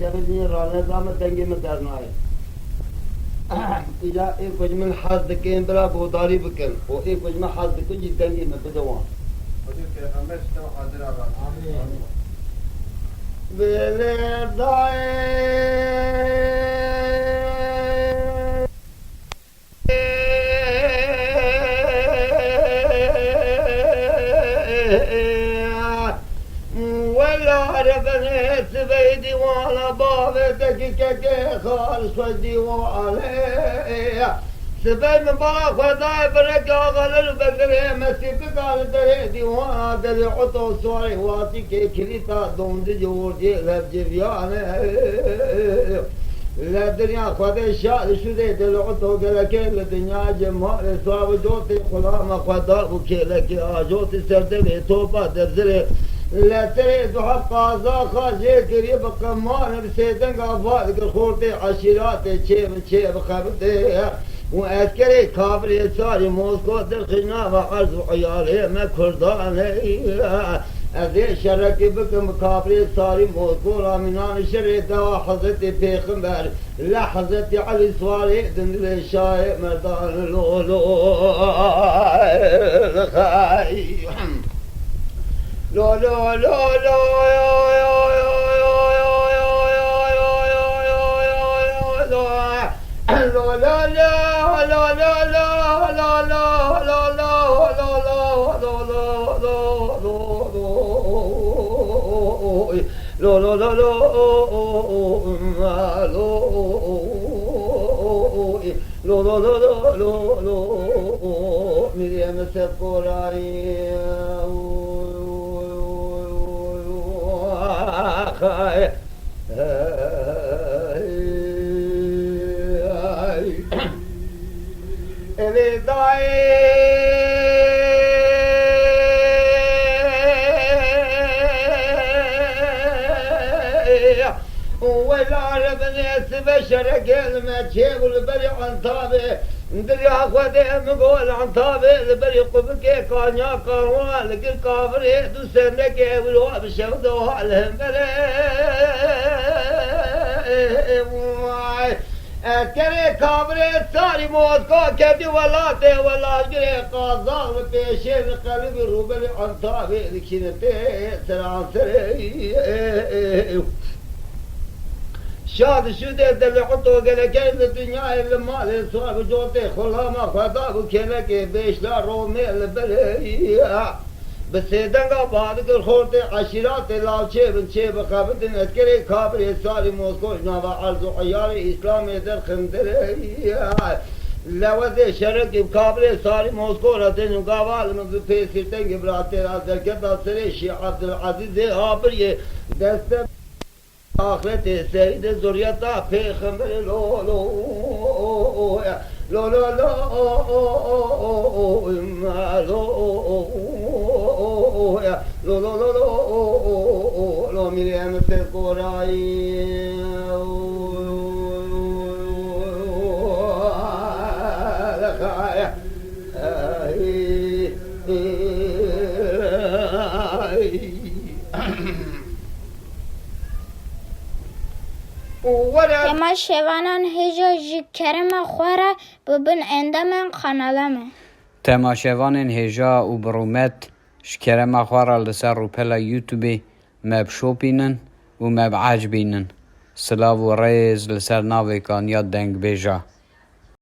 شغلني رانا دام تنجي مدرناي إذا إيه من حد كين برا بوداري بكن وإيه من حد كن جتنجي مبدوان ولا عرفني سبيدي وانا بابتك كي خالص ودي وعليه سبيد من باق وداي برك غلل بقري مسيب قال دريدي وانا دل عطو سوري واتي كي كريتا دوم دي جورجي لبجي لا الدنيا خذ شاء شديد العطو قالك الدنيا جمال صاب جوتي خلام خدا وكيلك اجوتي سردلي توبه درزلي لا تريد حقا زاخا جيكري بقمان بسيدن قفالك الخورتي عشيراتي شيب خبتي وأذكري كابري صاري موسكو درخنا وعرض عيالي ما كرداني أذي شركي بكم كابري صاري موسكو رامنان شريكا وحظتي بيخمبر لا حظتي علي صواري دن الشاي مردان لولو الخاي لو لو لو مريم سبوراي ولا بنيت بشر كلمة شيء والبري عن طابي ندري أخواتي مقول عن طابي البري قبك كان يا كروان لك الكافر يدو سنك والواب شودو عليهم كري كابري ساري موسكو كدي ولاتي ولا جري قازان بيشين قلب روبلي عن طابي ذكشنتي سرعان سري شاد شده دل عطو قلك الدنيا اللي مالي صاب جوتي خلاما خداب كلك بيشلا رومي البلية بسيدنگا بعد الخورتي عشيرات لاوچه بنچه بخابتن اذكري كابري ساري موسكو جنابا عرض عياري اسلامي در خندرية لوزي شرق بكابري ساري موسكو رتن وقاوال من بيسيرتن قبراتي رازر كتا سريشي عبد العزيز عابري دست آخرت سید زوریتا پیغمبر لو لو لو لو لو لو لو مريم سبوراي اما شوانان هجا جی کرم خوره ببن اندامن خانالمه تماشاوان هجا و برومت شکرم خواره لسر روپلا یوتیوبی مب شوپینن و مب عجبینن سلاو و ریز لسر ناوی کان یاد دنگ بیجا